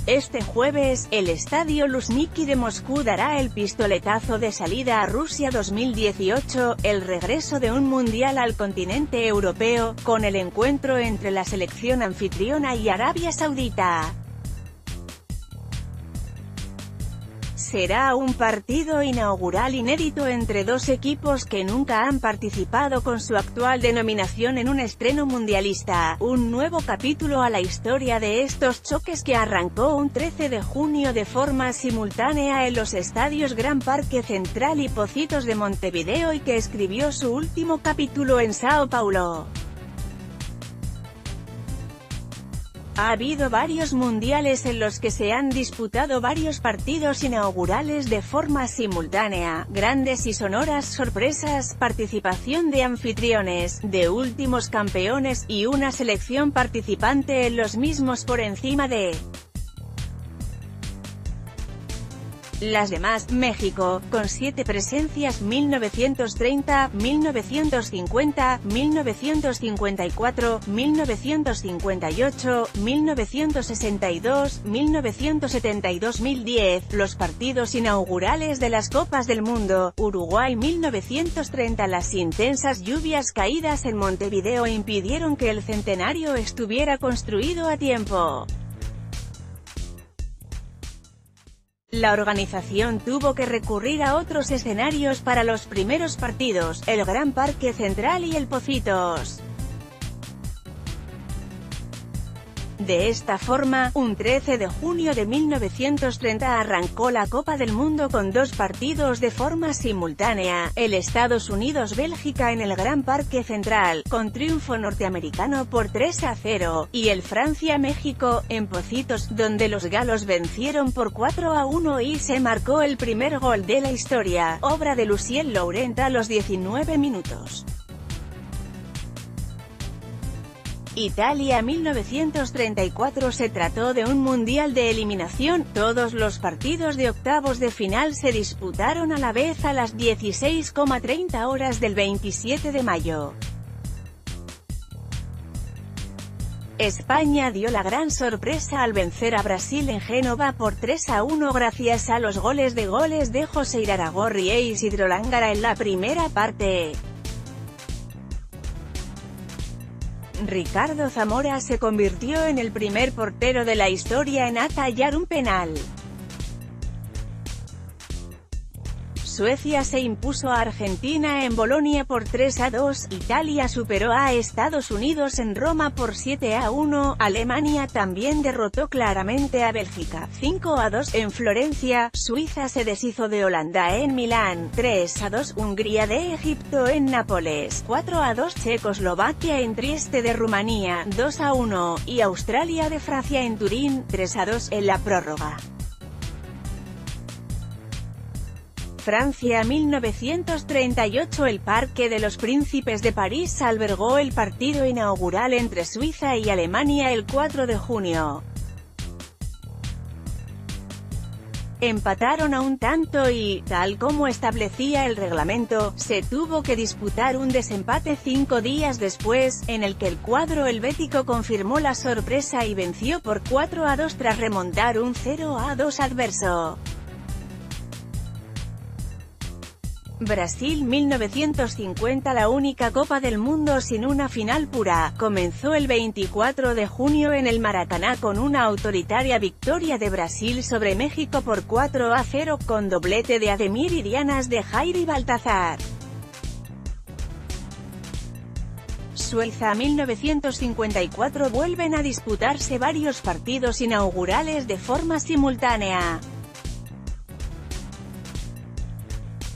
Este jueves, el Estadio Luzhniki de Moscú dará el pistoletazo de salida a Rusia 2018, el regreso de un mundial al continente europeo, con el encuentro entre la selección anfitriona y Arabia Saudita. Será un partido inaugural inédito entre dos equipos que nunca han participado con su actual denominación en un estreno mundialista, un nuevo capítulo a la historia de estos choques que arrancó un 13 de junio de forma simultánea en los estadios Gran Parque Central y Pocitos de Montevideo y que escribió su último capítulo en Sao Paulo. Ha habido varios mundiales en los que se han disputado varios partidos inaugurales de forma simultánea, grandes y sonoras sorpresas, participación de anfitriones, de últimos campeones, y una selección participante en los mismos por encima de las demás. México, con 7 presencias: 1930, 1950, 1954, 1958, 1962, 1972, 2010, los partidos inaugurales de las Copas del Mundo. Uruguay 1930. Las intensas lluvias caídas en Montevideo impidieron que el centenario estuviera construido a tiempo. La organización tuvo que recurrir a otros escenarios para los primeros partidos, el Gran Parque Central y el Pocitos. De esta forma, un 13 de junio de 1930 arrancó la Copa del Mundo con dos partidos de forma simultánea, el Estados Unidos-Bélgica en el Gran Parque Central, con triunfo norteamericano por 3-0, y el Francia-México, en Pocitos, donde los galos vencieron por 4-1 y se marcó el primer gol de la historia, obra de Lucien Laurent a los 19 minutos. Italia 1934. Se trató de un mundial de eliminación, todos los partidos de octavos de final se disputaron a la vez a las 16:30 horas del 27 de mayo. España dio la gran sorpresa al vencer a Brasil en Génova por 3-1 gracias a los goles de José Irarrágorri e Isidro Lángara en la primera parte. Ricardo Zamora se convirtió en el primer portero de la historia en atallar un penal. Suecia se impuso a Argentina en Bolonia por 3-2, Italia superó a Estados Unidos en Roma por 7-1, Alemania también derrotó claramente a Bélgica 5-2 en Florencia, Suiza se deshizo de Holanda en Milán 3-2, Hungría de Egipto en Nápoles 4-2, Checoslovaquia en Trieste de Rumanía 2-1, y Australia de Francia en Turín 3-2 en la prórroga. Francia 1938. El Parque de los Príncipes de París albergó el partido inaugural entre Suiza y Alemania el 4 de junio. Empataron a un tanto y, tal como establecía el reglamento, se tuvo que disputar un desempate 5 días después, en el que el cuadro helvético confirmó la sorpresa y venció por 4-2 tras remontar un 0-2 adverso. Brasil 1950. La única Copa del Mundo sin una final pura, comenzó el 24 de junio en el Maracaná con una autoritaria victoria de Brasil sobre México por 4-0, con doblete de Ademir y dianas de Jair Baltazar. Suiza 1954. Vuelven a disputarse varios partidos inaugurales de forma simultánea.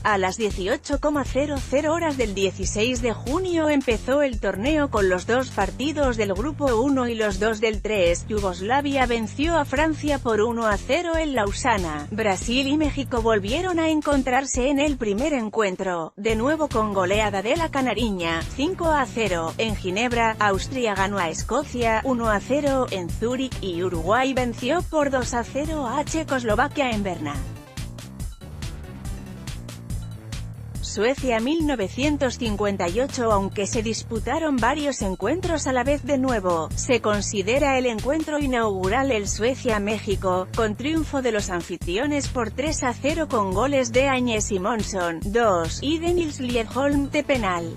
A las 18:00 horas del 16 de junio empezó el torneo con los dos partidos del Grupo 1 y los dos del 3. Yugoslavia venció a Francia por 1-0 en Lausana. Brasil y México volvieron a encontrarse en el primer encuentro, de nuevo con goleada de la Canariña, 5-0. En Ginebra, Austria ganó a Escocia, 1-0. En Zúrich, y Uruguay venció por 2-0 a Checoslovaquia en Berna. Suecia 1958. Aunque se disputaron varios encuentros a la vez de nuevo, se considera el encuentro inaugural el Suecia-México, con triunfo de los anfitriones por 3-0 con goles de Áñez y Monson, 2, y de Nils Liedholm de penal.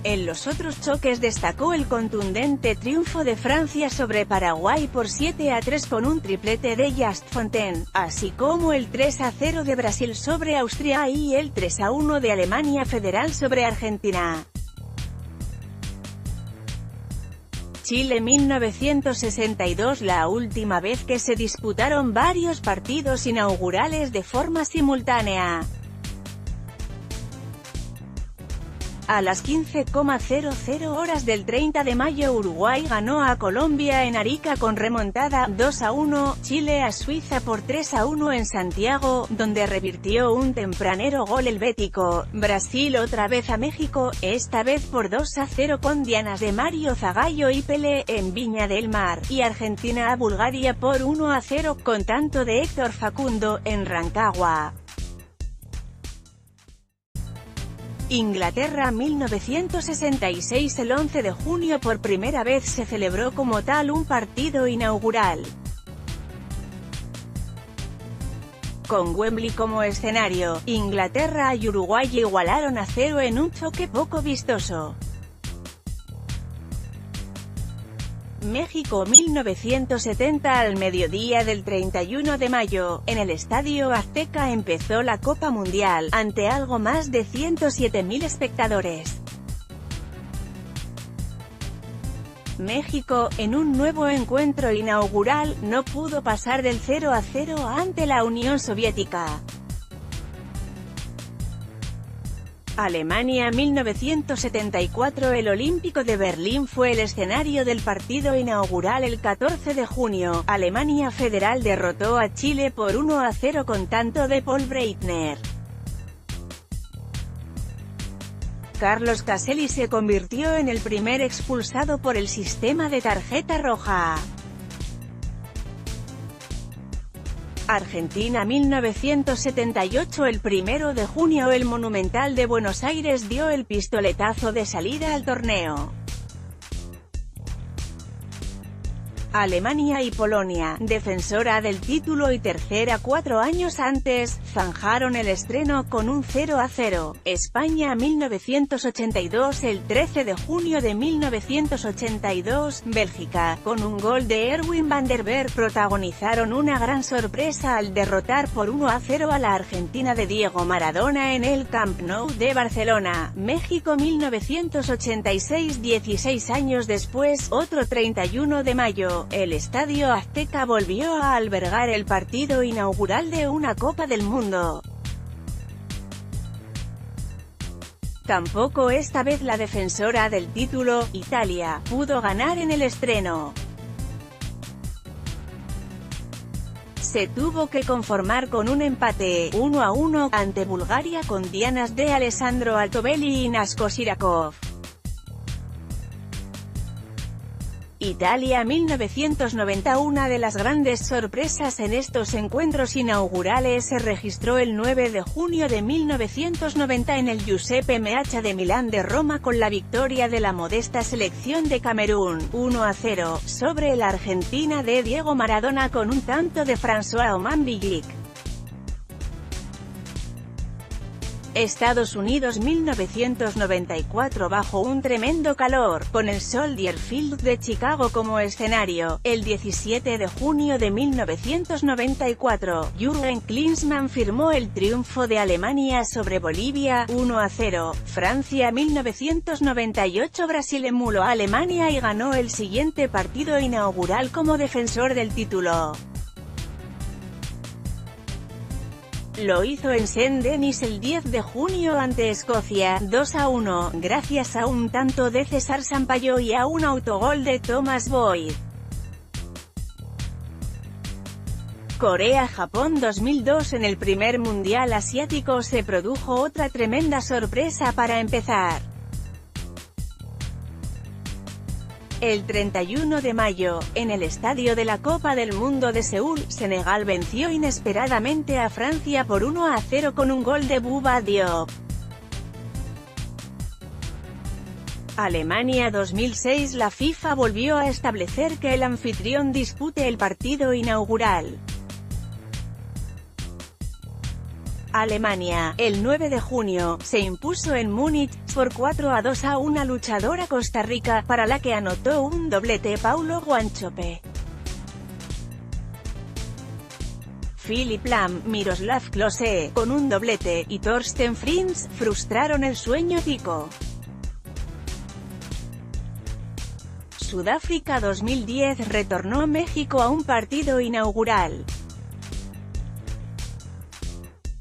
En los otros choques destacó el contundente triunfo de Francia sobre Paraguay por 7-3 con un triplete de Just Fontaine, así como el 3-0 de Brasil sobre Austria y el 3-1 de Alemania Federal sobre Argentina. Chile 1962. La última vez que se disputaron varios partidos inaugurales de forma simultánea. A las 15:00 horas del 30 de mayo Uruguay ganó a Colombia en Arica con remontada, 2-1, Chile a Suiza por 3-1 en Santiago, donde revirtió un tempranero gol helvético, Brasil otra vez a México, esta vez por 2-0 con dianas de Mario Zagallo y Pelé, en Viña del Mar, y Argentina a Bulgaria por 1-0, con tanto de Héctor Facundo, en Rancagua. Inglaterra 1966. El 11 de junio por primera vez se celebró como tal un partido inaugural, con Wembley como escenario. Inglaterra y Uruguay igualaron a 0 en un choque poco vistoso. México 1970. Al mediodía del 31 de mayo, en el Estadio Azteca empezó la Copa Mundial, ante algo más de 107.000 espectadores. México, en un nuevo encuentro inaugural, no pudo pasar del 0-0 ante la Unión Soviética. Alemania 1974. El Olímpico de Berlín fue el escenario del partido inaugural el 14 de junio. Alemania Federal derrotó a Chile por 1-0 con tanto de Paul Breitner. Carlos Caselli se convirtió en el primer expulsado por el sistema de tarjeta roja. Argentina 1978. El 1 de junio el Monumental de Buenos Aires dio el pistoletazo de salida al torneo. Alemania y Polonia, defensora del título y tercera 4 años antes, zanjaron el estreno con un 0-0. España 1982. El 13 de junio de 1982, Bélgica, con un gol de Erwin van der Berg, protagonizaron una gran sorpresa al derrotar por 1-0 a la Argentina de Diego Maradona en el Camp Nou de Barcelona. México 1986. 16 años después, otro 31 de mayo, el Estadio Azteca volvió a albergar el partido inaugural de una Copa del Mundo. Tampoco esta vez la defensora del título, Italia, pudo ganar en el estreno. Se tuvo que conformar con un empate, 1-1, ante Bulgaria con dianas de Alessandro Altobelli y Nasko Sirakov. Italia 1990. Una de las grandes sorpresas en estos encuentros inaugurales se registró el 9 de junio de 1990 en el Giuseppe Meazza de Milán de Roma con la victoria de la modesta selección de Camerún, 1-0, sobre la Argentina de Diego Maradona con un tanto de François-Oman Billick. Estados Unidos 1994. Bajo un tremendo calor, con el Soldier Field de Chicago como escenario, el 17 de junio de 1994, Jürgen Klinsmann firmó el triunfo de Alemania sobre Bolivia, 1-0. Francia 1998. Brasil emuló a Alemania y ganó el siguiente partido inaugural como defensor del título. Lo hizo en Saint-Denis el 10 de junio ante Escocia, 2-1, gracias a un tanto de César Sampaio y a un autogol de Thomas Boyd. Corea-Japón 2002. En el primer mundial asiático se produjo otra tremenda sorpresa para empezar. El 31 de mayo, en el estadio de la Copa del Mundo de Seúl, Senegal venció inesperadamente a Francia por 1-0 con un gol de Bouba Diop. Alemania 2006. La FIFA volvió a establecer que el anfitrión dispute el partido inaugural. Alemania, el 9 de junio, se impuso en Múnich, por 4-2 a una luchadora Costa Rica, para la que anotó un doblete Paulo Guanchope. Philipp Lahm, Miroslav Klose, con un doblete, y Thorsten Frings, frustraron el sueño tico. Sudáfrica 2010. Retornó México a un partido inaugural.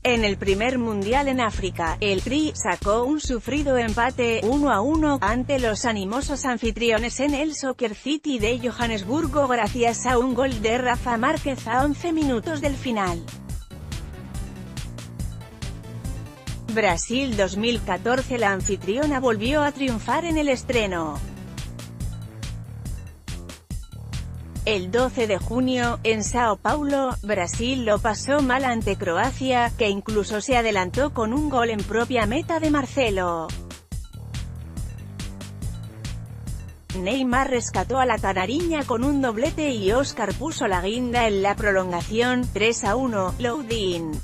En el primer mundial en África, el Tri sacó un sufrido empate 1-1 ante los animosos anfitriones en el Soccer City de Johannesburgo gracias a un gol de Rafa Márquez a 11 minutos del final. Brasil 2014. La anfitriona volvió a triunfar en el estreno. El 12 de junio, en Sao Paulo, Brasil lo pasó mal ante Croacia, que incluso se adelantó con un gol en propia meta de Marcelo. Neymar rescató a la canariña con un doblete y Oscar puso la guinda en la prolongación, 3-1, Loudin.